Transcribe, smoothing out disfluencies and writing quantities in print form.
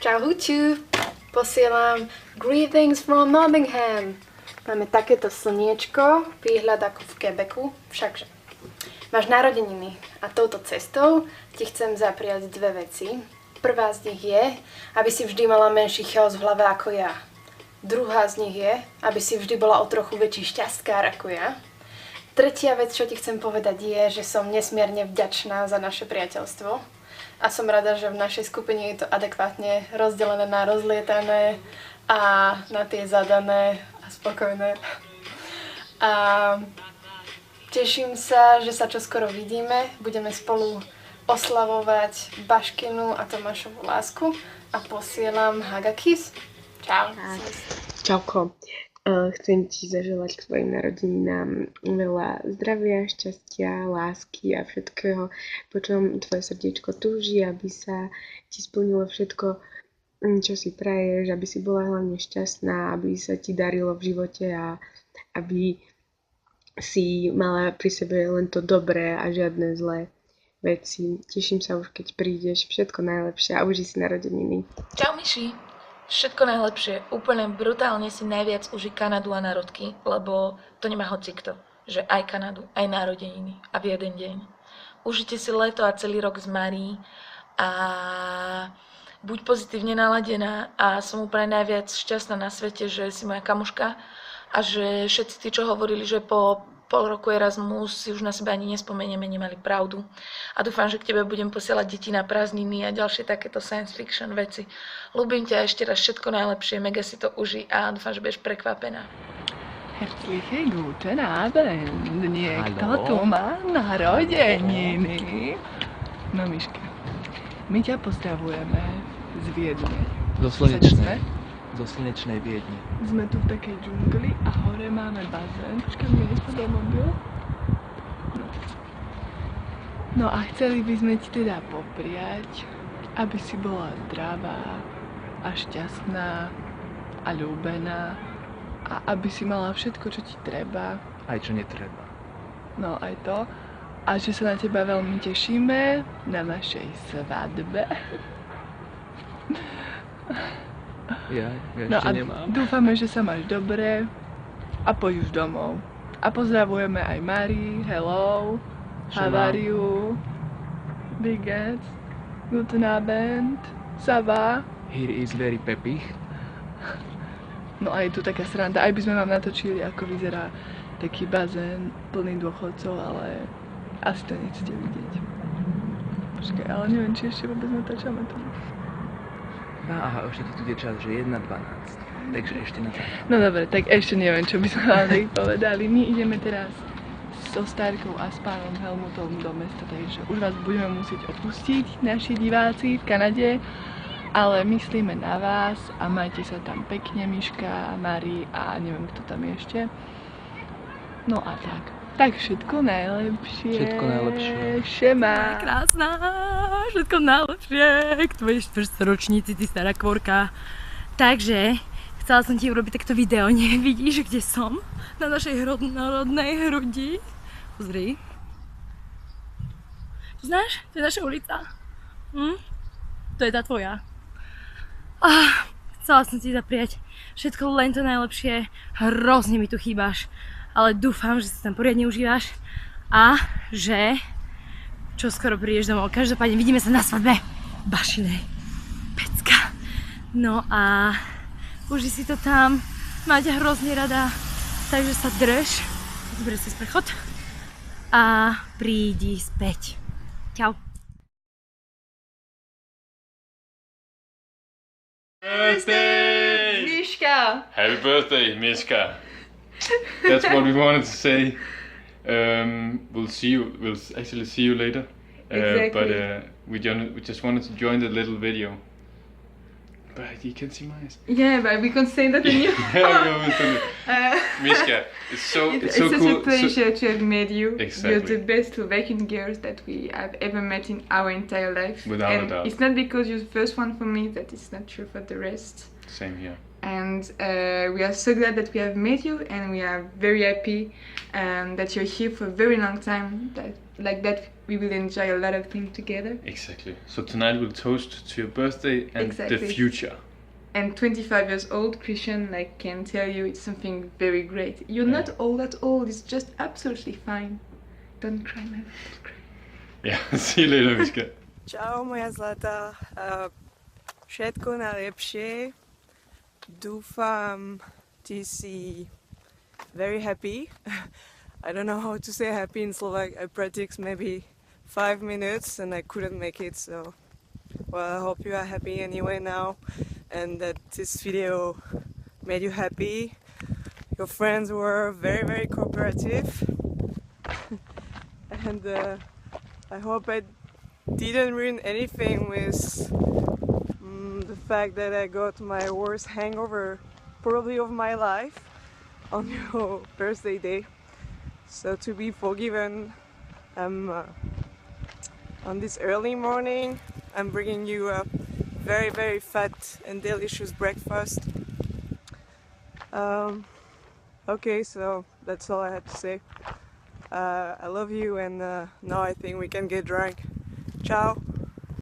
Čau Huču, posielam greetings from Nottingham. Máme takéto slniečko, výhľad ako v Quebecu, všakže. Máš narodeniny a touto cestou ti chcem zapriať dve veci. Prvá z nich je, aby si vždy mala menší chaos v hlave ako ja. Druhá z nich je, aby si vždy bola o trochu väčší šťastkár ako ja. Tretia vec, čo ti chcem povedať je, že som nesmierne vďačná za naše priateľstvo. A som rada, že v našej skupine je to adekvátne rozdelené na rozlietané a na tie zadané a spokojné. A teším sa, že sa čoskoro vidíme. Budeme spolu oslavovať Baškinu a Tomášovu lásku a posielam Hagakis. Čau. Čauko. Chcem ti zaželať k tvojim narodeninám veľa zdravia, šťastia, lásky a všetkého, po čom tvoje srdiečko túži, aby sa ti splnilo všetko, čo si praješ, aby si bola hlavne šťastná, aby sa ti darilo v živote a aby si mala pri sebe len to dobré a žiadne zlé veci. Teším sa už, keď prídeš. Všetko najlepšie a uži si narodeniny. Čau Miši. Všetko najlepšie, úplne brutálne si najviac uži Kanadu a národky, lebo to nemá hocikto, že aj Kanadu, aj narodeniny a v jeden deň. Užite si leto a celý rok z Marí a buď pozitívne naladená a som úplne najviac šťastná na svete, že si moja kamoška a že všetci tí, čo hovorili, že po pol roku Erasmus si už na seba ani nespomenieme, nemali pravdu. A dúfam, že k tebe budem posielať deti na prázdniny a ďalšie takéto science fiction veci. Ľúbim ťa ešte raz, všetko najlepšie, mega si to uži a dúfam, že budeš prekvapená. Herzliche guten Abend. Niekto tu má narodeniny. No Miška, my ťa pozdravujeme z Viedne. Zo slnečnej Viedne. Sme tu v takej džungli a hore máme bazén. Počkaj, mi nespadol mobil. No a chceli by sme ti teda popriať, aby si bola zdravá a šťastná a ľúbená a aby si mala všetko, čo ti treba. Aj čo netreba. No aj to. A že sa na teba veľmi tešíme na našej svadbe. Ja No ešte a nemám. dúfame, že sa máš dobre a poď už domov. A pozdravujeme aj Mari, hello, how are you? Wie geht's? Guten Abend, ça va? Here is very peppy. No a je tu taká sranda, aj by sme vám natočili, ako vyzerá taký bazén plný dôchodcov, ale asi to nechcete vidieť. Počkaj, ale neviem, či ešte vôbec natáčame to. No aha, ešte ti tu je čas, že 1:12. Takže ešte na to. No dobre, tak ešte neviem, čo by sme vám tak povedali. My ideme teraz so Stárkou a s pánom Helmutom do mesta, takže už vás budeme musieť opustiť, naši diváci v Kanade. Ale myslíme na vás a majte sa tam pekne, Miška, Mari a neviem, kto tam je ešte. No a tak. Tak všetko najlepšie. Všetko najlepšie. Šema. Krásna, všetko najlepšie k tvojej štvrťročnici, ty stará kvorka. Takže, chcela som ti urobiť takto video, nevidíš, kde som? Na našej rodnej hrudi. Pozri. Poznáš? To je naša ulica. To je tá tvoja. Chcela som ti zapriať všetko len to najlepšie. Hrozne mi tu chýbaš. Ale dúfam, že sa tam poriadne užívaš a že čoskoro prídeš domov. Každopádne vidíme sa na svadbe Bašinej. Pecka. No a uži si to tam. Máte hrozne rada. Takže sa drž. Zber si sprchod. A prídi späť. Čau. Birthday! Miška! Happy birthday, Miška! That's what we wanted to say. We'll actually see you later. Exactly. But we just wanted to join the little video. But you can see my eyes. Yeah, but we can't say that in you. Miška, it's so It's cool. such a pleasure to have met you. Exactly. You're the best Slovakian girls that we have ever met in our entire life. Without a doubt. It's not because you're the first one for me that it's not true for the rest. Same here. And we are so glad that we have met you, and we are very happy that you're here for a very long time. That like that we will enjoy a lot of things together. Exactly. So tonight we'll toast to your birthday and the Exactly. future. And 25 years old, Christian, like, can tell you it's something very great. You're not all that old, it's just absolutely fine. Don't cry, my love, don't cry. Yeah, see you later, Miška. Čau moja zlatá, všetko najlepšie. Dúfam, ty si very happy. I don't know how to say happy in Slovak. I practiced maybe 5 minutes and I couldn't make it, so well, I hope you are happy anyway now and that this video made you happy. Your friends were very, very cooperative and I hope I didn't ruin anything with the fact that I got my worst hangover probably of my life on your birthday day. So to be forgiven, on this early morning I'm bringing you a very, very fat and delicious breakfast. Okay, so that's all I had to say. I love you and now I think we can get drunk. Ciao!